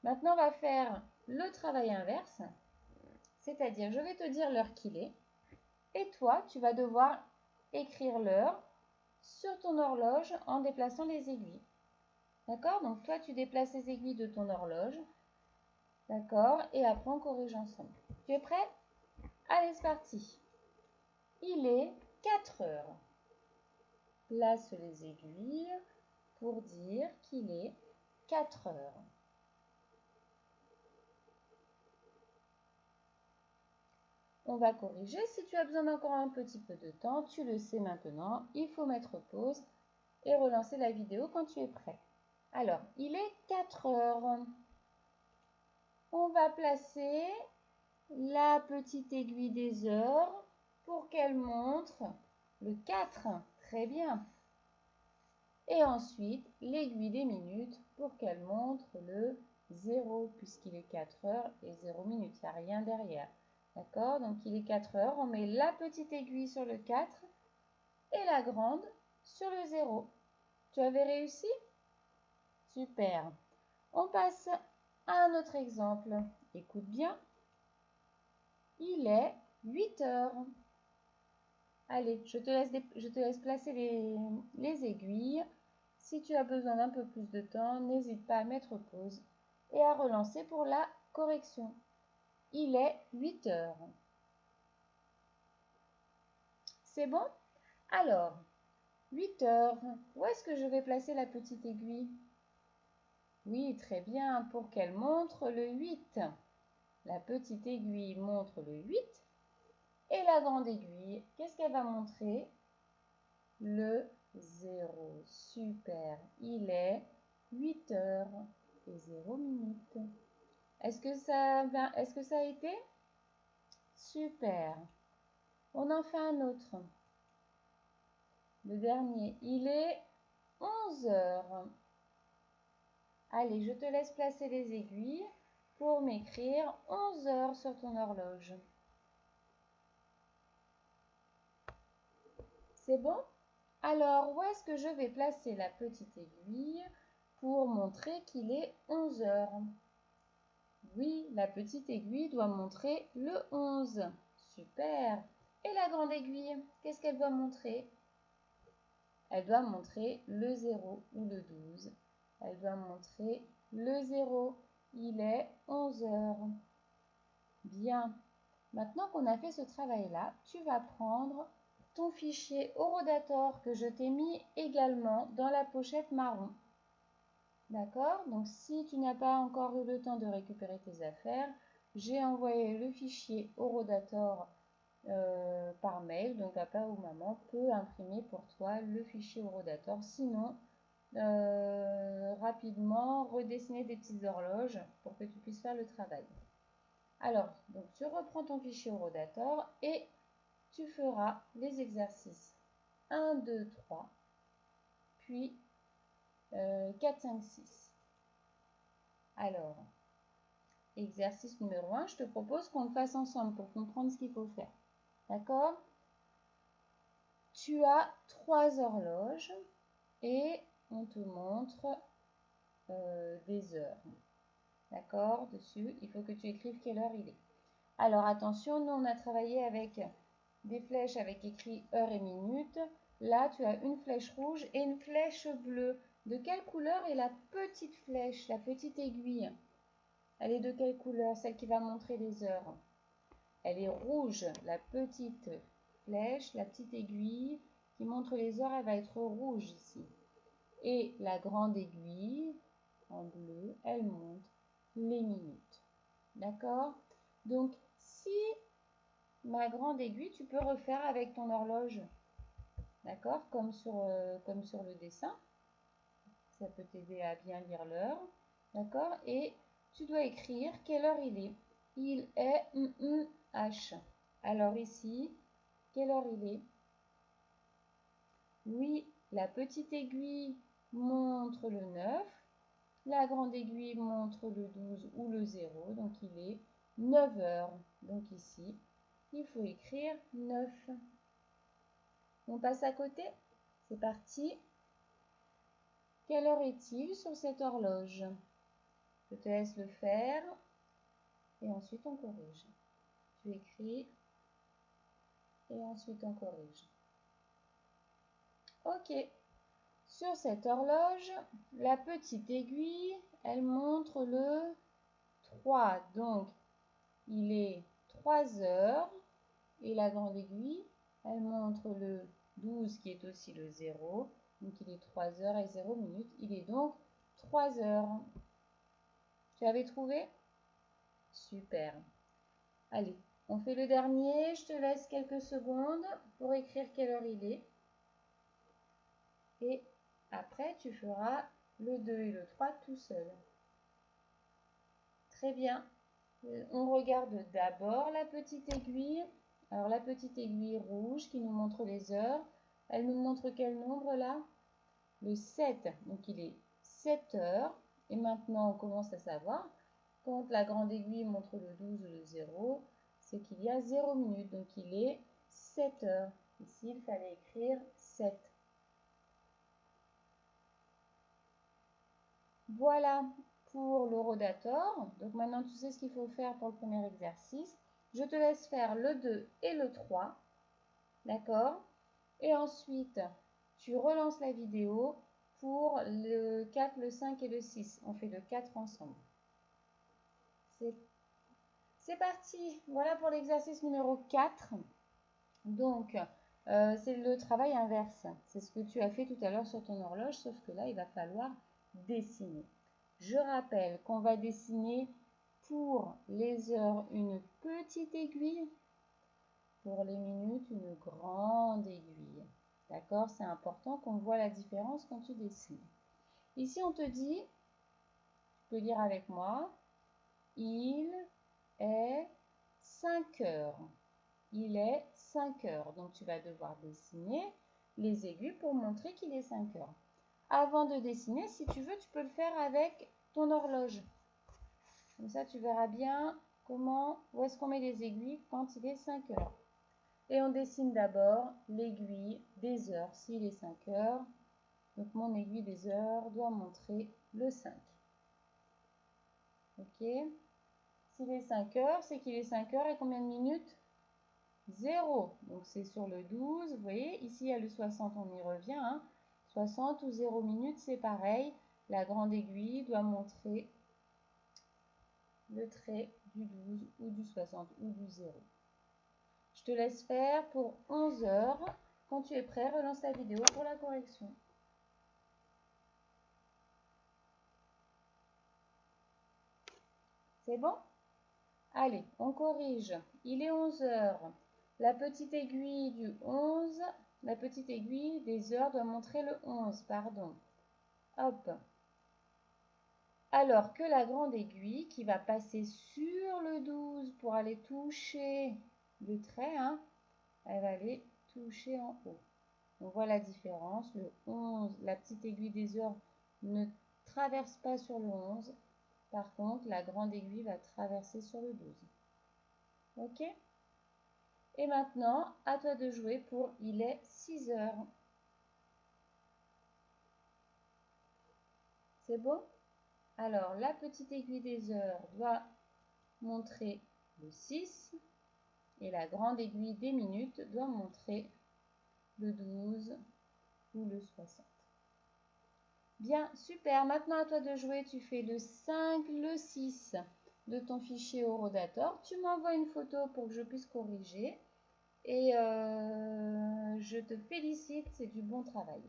Maintenant, on va faire le travail inverse, c'est-à-dire je vais te dire l'heure qu'il est et toi, tu vas devoir écrire l'heure sur ton horloge en déplaçant les aiguilles. D'accord? Donc toi, tu déplaces les aiguilles de ton horloge. D'accord? Et après, on corrige ensemble. Tu es prêt? Allez, c'est parti. Il est 4 heures. Place les aiguilles pour dire qu'il est 4 heures. On va corriger. Si tu as besoin d'encore un petit peu de temps, tu le sais maintenant. Il faut mettre pause et relancer la vidéo quand tu es prêt. Alors, il est 4 heures. On va placer la petite aiguille des heures pour qu'elle montre le 4. Très bien. Et ensuite, l'aiguille des minutes pour qu'elle montre le 0, puisqu'il est 4 heures et 0 minutes. Il n'y a rien derrière. D'accord? Donc, il est 4 heures. On met la petite aiguille sur le 4 et la grande sur le 0. Tu avais réussi? Super. On passe à un autre exemple. Écoute bien. Il est 8 heures. Allez, je te laisse placer les aiguilles. Si tu as besoin d'un peu plus de temps, n'hésite pas à mettre pause et à relancer pour la correction. Il est 8 heures. C'est bon? Alors, 8 heures, où est-ce que je vais placer la petite aiguille? Oui, très bien, pour qu'elle montre le 8. La petite aiguille montre le 8 et la grande aiguille, qu'est-ce qu'elle va montrer? Le 0. Super. Il est 8 heures et 0 minutes. Est-ce que ça a été? Super. On en fait un autre. Le dernier. Il est 11 heures. Allez, je te laisse placer les aiguilles pour m'écrire 11 heures sur ton horloge. C'est bon? Alors, où est-ce que je vais placer la petite aiguille pour montrer qu'il est 11 heures? Oui, la petite aiguille doit montrer le 11. Super. Et la grande aiguille, qu'est-ce qu'elle doit montrer? Elle doit montrer le 0 ou le 12. Elle doit montrer le 0. Il est 11 heures. Bien. Maintenant qu'on a fait ce travail-là, tu vas prendre ton fichier Horodator que je t'ai mis également dans la pochette marron. D'accord? Donc, si tu n'as pas encore eu le temps de récupérer tes affaires, j'ai envoyé le fichier Horodator par mail. Donc, papa ou maman peut imprimer pour toi le fichier Horodator. Sinon, rapidement, redessiner des petites horloges pour que tu puisses faire le travail. Alors, donc, tu reprends ton fichier Horodator et tu feras les exercices 1, 2, 3, puis 4, 5, 6. Alors, exercice numéro 1, je te propose qu'on le fasse ensemble pour comprendre ce qu'il faut faire. D'accord? Tu as 3 horloges et on te montre des heures. D'accord? Dessus, il faut que tu écrives quelle heure il est. Alors attention, nous on a travaillé avec des flèches avec écrit heure et minute. Là, tu as une flèche rouge et une flèche bleue. De quelle couleur est la petite flèche, la petite aiguille? Elle est de quelle couleur? Celle qui va montrer les heures. Elle est rouge, la petite flèche, la petite aiguille qui montre les heures, elle va être rouge ici. Et la grande aiguille, en bleu, elle montre les minutes. D'accord? Donc, si ma grande aiguille, tu peux refaire avec ton horloge. D'accord? Comme sur le dessin. Ça peut t'aider à bien lire l'heure. D'accord? Et tu dois écrire quelle heure il est. Il est H. Alors ici, quelle heure il est? Oui, la petite aiguille montre le 9. La grande aiguille montre le 12 ou le 0. Donc il est 9 heures. Donc ici, il faut écrire 9. On passe à côté? C'est parti. Quelle heure est-il sur cette horloge? Je te laisse le faire et ensuite on corrige. Tu écris et ensuite on corrige. Ok. Sur cette horloge, la petite aiguille, elle montre le 3. Donc, il est 3 heures. Et la grande aiguille, elle montre le 12 qui est aussi le 0. Donc, il est 3 heures et 0 minutes. Il est donc 3 heures. Tu avais trouvé? Super. Allez, on fait le dernier. Je te laisse quelques secondes pour écrire quelle heure il est. Et après, tu feras le 2 et le 3 tout seul. Très bien. On regarde d'abord la petite aiguille. Alors, la petite aiguille rouge qui nous montre les heures. Elle nous montre quel nombre là? Le 7. Donc, il est 7 heures. Et maintenant, on commence à savoir, quand la grande aiguille montre le 12 ou le 0, c'est qu'il y a 0 minutes. Donc, il est 7 heures. Ici, il fallait écrire 7. Voilà pour le rotator. Donc maintenant, tu sais ce qu'il faut faire pour le premier exercice. Je te laisse faire le 2 et le 3. D'accord? Et ensuite, tu relances la vidéo pour le 4, le 5 et le 6. On fait le 4 ensemble. C'est parti. Voilà pour l'exercice numéro 4. Donc, c'est le travail inverse. C'est ce que tu as fait tout à l'heure sur ton horloge, sauf que là, il va falloir dessiner. Je rappelle qu'on va dessiner pour les heures une petite aiguille, pour les minutes une grande aiguille. D'accord? C'est important qu'on voit la différence quand tu dessines. Ici, on te dit, tu peux lire avec moi, il est 5 heures. Il est 5 heures. Donc, tu vas devoir dessiner les aiguilles pour montrer qu'il est 5 heures. Avant de dessiner, si tu veux, tu peux le faire avec ton horloge. Comme ça, tu verras bien où est-ce qu'on met les aiguilles quand il est 5 heures. Et on dessine d'abord l'aiguille des heures. S'il est 5 heures, donc mon aiguille des heures doit montrer le 5. Ok? S'il est 5 heures, c'est qu'il est 5 heures et combien de minutes? 0. Donc c'est sur le 12. Vous voyez, ici il y a le 60, on y revient. Hein. 60 ou 0 minutes, c'est pareil. La grande aiguille doit montrer le trait du 12 ou du 60 ou du 0. Je te laisse faire pour 11 heures. Quand tu es prêt, relance la vidéo pour la correction. C'est bon? Allez, on corrige. Il est 11 heures. La petite aiguille du 11, la petite aiguille des heures doit montrer le 11, pardon. Hop. Alors que la grande aiguille qui va passer sur le 12 pour aller toucher le trait, hein, elle va aller toucher en haut. On voit la différence. Le 11, la petite aiguille des heures ne traverse pas sur le 11. Par contre, la grande aiguille va traverser sur le 12. Ok? Et maintenant, à toi de jouer pour il est 6 heures. C'est bon? Alors, la petite aiguille des heures doit montrer le 6 et la grande aiguille des minutes doit montrer le 12 ou le 60. Bien, super. Maintenant, à toi de jouer. Tu fais le 5, le 6 de ton fichier Horodator. Tu m'envoies une photo pour que je puisse corriger. Et je te félicite, c'est du bon travail.